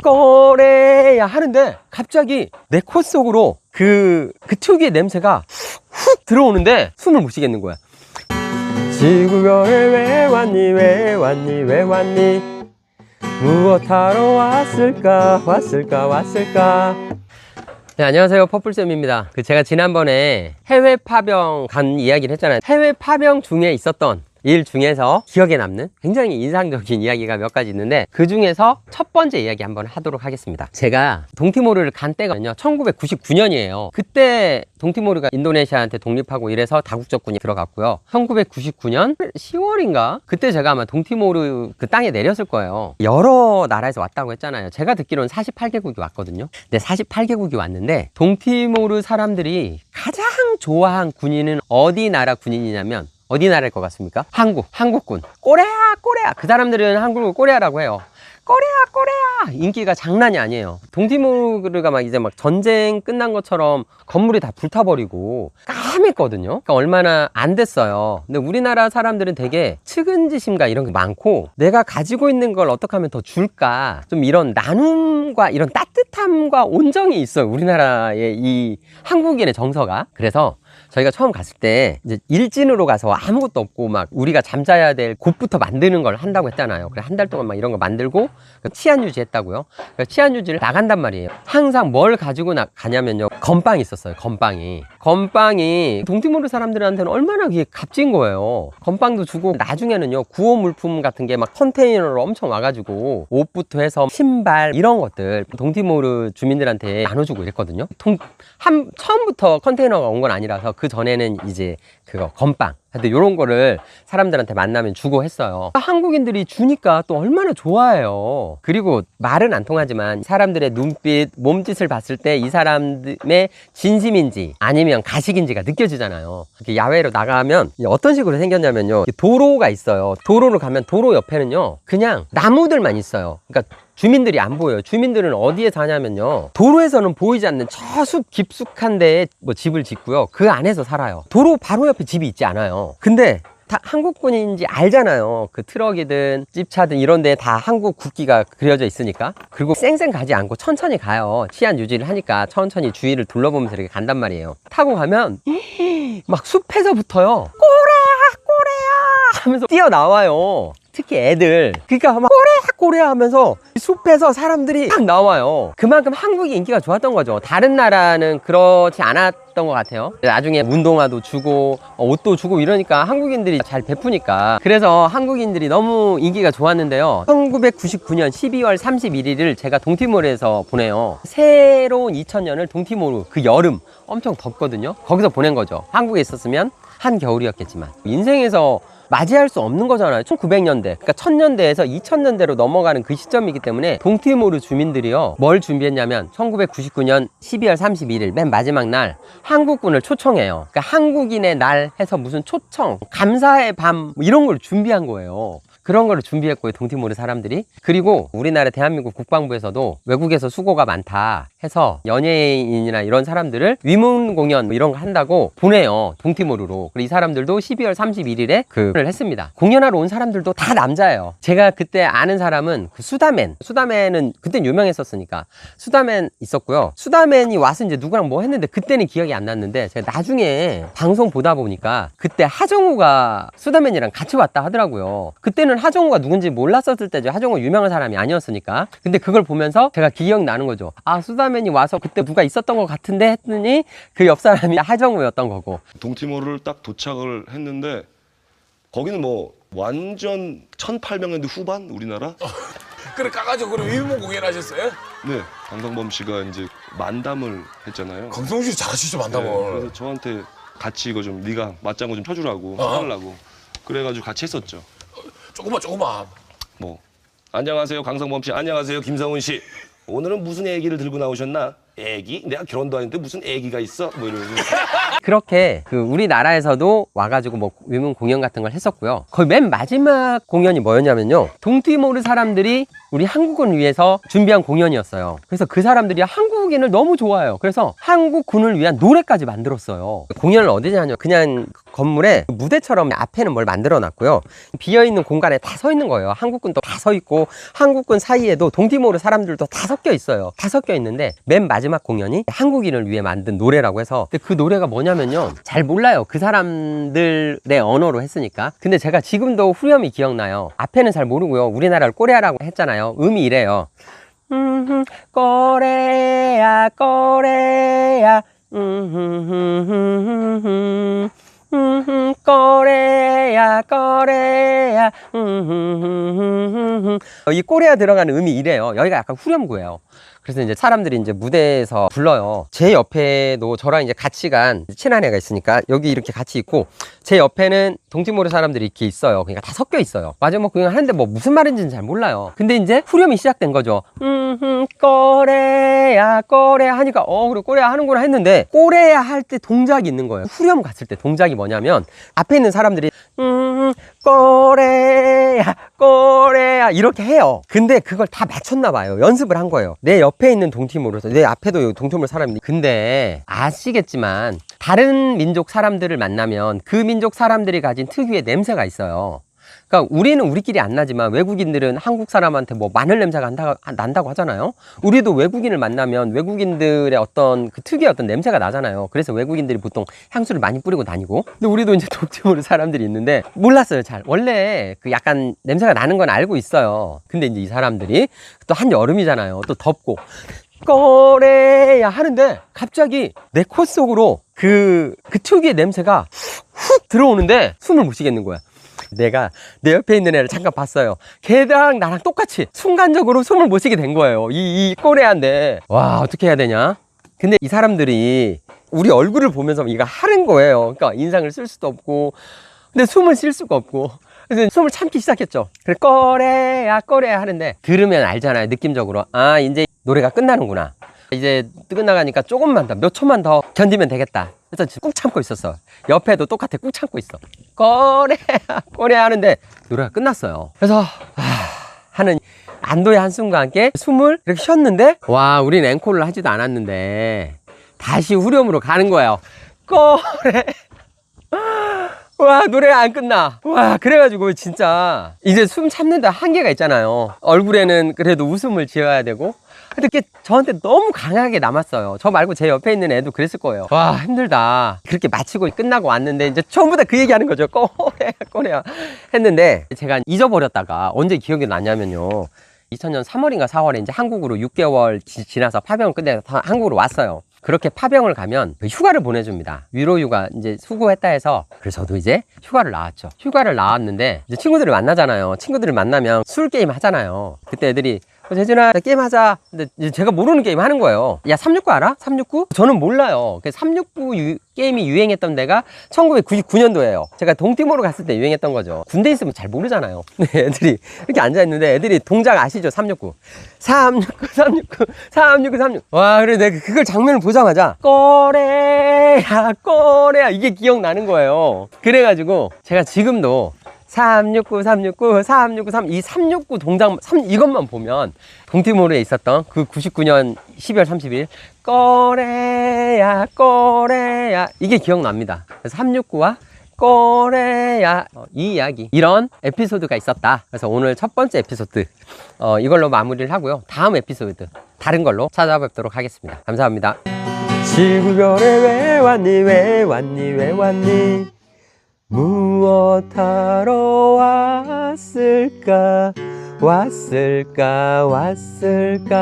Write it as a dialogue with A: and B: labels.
A: 꼬레야 하는데 갑자기 내 코 속으로 그 특유의 냄새가 훅 들어오는데 숨을 못 쉬겠는 거야. 지구별에 왜 왔니 왜 왔니 왜 왔니 무엇하러 왔을까 네, 안녕하세요. 퍼플쌤입니다. 제가 지난번에 해외 파병 간 이야기를 했잖아요. 해외 파병 중에 있었던 일 중에서 기억에 남는 굉장히 인상적인 이야기가 몇 가지 있는데, 그 중에서 첫 번째 이야기 한번 하도록 하겠습니다. 제가 동티모르를 간 때가 1999년이에요. 그때 동티모르가 인도네시아한테 독립하고 이래서 다국적군이 들어갔고요. 1999년 10월인가? 그때 제가 아마 동티모르 그 땅에 내렸을 거예요. 여러 나라에서 왔다고 했잖아요. 제가 듣기로는 48개국이 왔거든요. 근데 48개국이 왔는데 동티모르 사람들이 가장 좋아한 군인은 어디 나라 군인이냐면, 어디 나라일 것 같습니까? 한국군. 꼬레야. 그 사람들은 한국을 꼬레야라고 해요. 꼬레야. 인기가 장난이 아니에요. 동티모르가 막 이제 막 전쟁 끝난 것처럼 건물이 다 불타버리고 까맸거든요. 그러니까 얼마나 안 됐어요. 근데 우리나라 사람들은 되게 측은지심과 이런 게 많고, 내가 가지고 있는 걸 어떻게 하면 더 줄까, 좀 이런 나눔과 이런 따뜻함과 온정이 있어요. 우리나라의 이 한국인의 정서가. 그래서 저희가 처음 갔을 때 이제 일진으로 가서 아무것도 없고 막 우리가 잠자야 될 곳부터 만드는 걸 한다고 했잖아요. 그래 한 달 동안 막 이런 거 만들고 치안 유지했다고요. 치안 유지를 나간단 말이에요. 항상 뭘 가지고 가냐면요, 건빵이 있었어요. 건빵이 동티모르 사람들한테는 얼마나 그게 값진 거예요. 건빵도 주고, 나중에는요 구호 물품 같은 게 막 컨테이너로 엄청 와가지고 옷부터 해서 신발 이런 것들 동티모르 주민들한테 나눠주고 이랬거든요. 처음부터 컨테이너가 온 건 아니라서 그 전에는 이제 그거 건빵, 근데 요런 거를 사람들한테 만나면 주고 했어요. 한국인들이 주니까 또 얼마나 좋아해요. 그리고 말은 안 통하지만 사람들의 눈빛, 몸짓을 봤을 때 이 사람의 진심인지 아니면 가식인지가 느껴지잖아요. 이렇게 야외로 나가면 어떤 식으로 생겼냐면요, 도로가 있어요. 도로로 가면 도로 옆에는요 그냥 나무들만 있어요. 그러니까 주민들이 안 보여요. 주민들은 어디에 사냐면요, 도로에서는 보이지 않는 저 숲 깊숙한 데에 뭐 집을 짓고요, 그 안에서 살아요. 도로 바로 옆에 집이 있지 않아요. 근데 다 한국군인지 알잖아요. 그 트럭이든 찝차든 이런 데에 다 한국 국기가 그려져 있으니까. 그리고 쌩쌩 가지 않고 천천히 가요. 치안 유지를 하니까 천천히 주위를 둘러보면서 이렇게 간단 말이에요. 타고 가면 막 숲에서부터요, 꼬레야 하면서 뛰어나와요. 특히 애들. 그러니까 막 꼬레야 하면서 숲에서 사람들이 딱 나와요. 그만큼 한국이 인기가 좋았던 거죠. 다른 나라는 그렇지 않았던 것 같아요. 나중에 운동화도 주고 옷도 주고 이러니까 한국인들이 잘 베푸니까. 그래서 한국인들이 너무 인기가 좋았는데요, 1999년 12월 31일을 제가 동티모르에서 보내요. 새로운 2000년을 동티모르 그 여름 엄청 덥거든요. 거기서 보낸 거죠. 한국에 있었으면 한겨울이었겠지만 인생에서 맞이할 수 없는 거잖아요. 1900년대, 그러니까 1000년대에서 2000년대로 넘어가는 그 시점이기 때문에 동티모르 주민들이요, 뭘 준비했냐면 1999년 12월 31일 맨 마지막 날 한국군을 초청해요. 그러니까 한국인의 날 해서 무슨 초청, 감사의 밤 이런 걸 준비한 거예요. 그런 거를 준비했고요, 동티모르 사람들이. 그리고 우리나라 대한민국 국방부에서도 외국에서 수고가 많다 해서 연예인이나 이런 사람들을 위문 공연 이런 거 한다고 보내요, 동티모르로. 그리고 이 사람들도 12월 31일에 그를 했습니다. 공연하러 온 사람들도 다 남자예요. 제가 그때 아는 사람은 그 수다맨은 그땐 유명했었으니까 수다맨 있었고요. 수다맨이 와서 이제 누구랑 뭐 했는데 그때는 기억이 안 났는데, 제가 나중에 방송 보다 보니까 그때 하정우가 수다맨이랑 같이 왔다 하더라고요. 그때는 하정우가 누군지 몰랐었을 때죠. 하정우 유명한 사람이 아니었으니까. 근데 그걸 보면서 제가 기억나는 거죠. 아, 수다맨이 와서 그때 누가 있었던 것 같은데 했더니 그 옆 사람이 하정우였던 거고.
B: 동티모르를 딱 도착을 했는데 거기는 뭐 완전 1800년대 후반 우리나라?
C: 그래 까가지고 그럼 위문 공연하셨어요?
B: 네, 강성범 씨가 이제 만담을 했잖아요.
C: 강성주 씨 잘하시죠 만담을.
B: 그래서 저한테 같이 이거 좀 네가 맞장구 좀 쳐주라고 해달라고 그래가지고 같이 했었죠.
C: 조금만.
B: 뭐 안녕하세요 강성범 씨, 안녕하세요 김성훈 씨. 오늘은 무슨 얘기를 들고 나오셨나? 애기? 내가 결혼도 했는데 무슨 애기가 있어? 뭐 이러면서.
A: 그렇게 그 우리나라에서도 와가지고 뭐 위문 공연 같은 걸 했었고요. 거의 맨 마지막 공연이 뭐였냐면요. 동티모르 사람들이 우리 한국을 위해서 준비한 공연이었어요. 그래서 그 사람들이 한국인을 너무 좋아해요. 그래서 한국군을 위한 노래까지 만들었어요. 공연을 어디서 하냐? 그냥 건물에 무대처럼 앞에는 뭘 만들어 놨고요. 비어있는 공간에 다 서 있는 거예요. 한국군도 다 서 있고 한국군 사이에도 동티모르 사람들도 다 섞여 있어요. 다 섞여 있는데 맨 마지막 공연이 한국인을 위해 만든 노래라고 해서, 근데 그 노래가 뭐냐면요. 잘 몰라요. 그 사람들의 언어로 했으니까. 근데 제가 지금도 후렴이 기억나요. 앞에는 잘 모르고요. 우리나라를 꼬레아라고 했잖아요. 음이 이래요. 꼬레아 꼬레아 꼬레아 꼬레아 이 꼬레아 들어가는 음이 이래요. 여기가 약간 후렴구예요. 그래서 이제 사람들이 이제 무대에서 불러요. 제 옆에도 저랑 이제 같이 간 친한 애가 있으니까 여기 이렇게 같이 있고, 제 옆에는 동티모르 사람들이 이렇게 있어요. 그러니까 다 섞여 있어요. 마지막 공연 하는데 뭐 무슨 말인지는 잘 몰라요. 근데 이제 후렴이 시작된 거죠. 꼬레아 꼬레아 하니까 그래 꼬레아 하는구나 했는데, 꼬레아 할 때 동작이 있는 거예요. 후렴 갔을 때 동작이 뭐냐면 앞에 있는 사람들이 꼬레아 꼬레아 이렇게 해요. 근데 그걸 다 맞췄나 봐요. 연습을 한 거예요. 내 옆에 있는 동티모르에서, 내 앞에도 동티모르 사람이. 근데 아시겠지만 다른 민족 사람들을 만나면 그 민족 사람들이 가진 특유의 냄새가 있어요. 그러니까 우리는 우리끼리 안 나지만 외국인들은 한국 사람한테 뭐 마늘 냄새가 난다고 하잖아요. 우리도 외국인을 만나면 외국인들의 어떤 그 특유의 어떤 냄새가 나잖아요. 그래서 외국인들이 보통 향수를 많이 뿌리고 다니고. 근데 우리도 이제 동티모르 사람들이 있는데 몰랐어요. 잘. 원래 그 약간 냄새가 나는 건 알고 있어요. 근데 이제 이 사람들이 또 한여름이잖아요. 또 덥고 꼬레야 하는데 갑자기 내 코 속으로 그 특유의 냄새가 훅 들어오는데 숨을 못 쉬겠는 거야. 내가 내 옆에 있는 애를 잠깐 봤어요. 걔랑 나랑 똑같이 순간적으로 숨을 못 쉬게 된 거예요. 이 꼬레아인데 와, 어떻게 해야 되냐. 근데 이 사람들이 우리 얼굴을 보면서 이거 하는 거예요. 그러니까 인상을 쓸 수도 없고, 근데 숨을 쉴 수가 없고, 그래서 숨을 참기 시작했죠. 그래 꼬레아 꼬레아 하는데 들으면 알잖아요. 느낌적으로 이제 노래가 끝나는구나. 이제 끝나가니까 조금만 더, 몇 초만 더 견디면 되겠다. 그래서 꾹 참고 있었어. 옆에도 똑같아, 꾹 참고 있어. 꼬레아 꼬레아 하는데 노래가 끝났어요. 그래서 하는 안도의 한숨과 함께 숨을 이렇게 쉬었는데, 와, 우린 앵콜을 하지도 않았는데 다시 후렴으로 가는 거예요. 꼬레. 와, 노래가 안 끝나. 와, 그래가지고 진짜 이제 숨 참는데 한계가 있잖아요. 얼굴에는 그래도 웃음을 지어야 되고. 근데 그게 저한테 너무 강하게 남았어요. 저 말고 제 옆에 있는 애도 그랬을 거예요. 와, 힘들다. 그렇게 마치고 끝나고 왔는데 이제 처음부터 그 얘기하는 거죠. 꼬레야 꼬레야 했는데 제가 잊어버렸다가 언제 기억이 나냐면요, 2000년 3월인가 4월에 이제 한국으로 6개월 지나서 파병을 끝내서 한국으로 왔어요. 그렇게 파병을 가면 휴가를 보내줍니다. 위로휴가 이제 수고했다 해서. 그래서 저도 이제 휴가를 나왔죠. 휴가를 나왔는데 이제 친구들을 만나잖아요. 친구들을 만나면 술 게임 하잖아요. 그때 애들이 재준아 게임 하자. 근데 제가 모르는 게임 하는 거예요. 야, 369 알아? 369? 저는 몰라요. 369 게임이 유행했던 데가 1999년도예요. 제가 동티모르 갔을 때 유행했던 거죠. 군대 있으면 잘 모르잖아요. 근데 애들이 이렇게 앉아있는데 애들이 동작 아시죠? 369 369 369 369 369. 와, 그래 내가 그걸 장면을 보자마자 꼬레야 꼬레야 이게 기억나는 거예요. 그래가지고 제가 지금도 369, 369, 369, 3, 이 369 동작, 이것만 보면 동티모르에 있었던 그 99년 12월 30일 꼬레야 꼬레야 이게 기억납니다. 그래서 369와 꼬레야 이 이야기, 이런 에피소드가 있었다. 그래서 오늘 첫 번째 에피소드 이걸로 마무리를 하고요. 다음 에피소드 다른 걸로 찾아뵙도록 하겠습니다. 감사합니다. 지구별에 왜 왔니 왜 왔니 왜 왔니 무엇하러 왔을까 왔을까 왔을까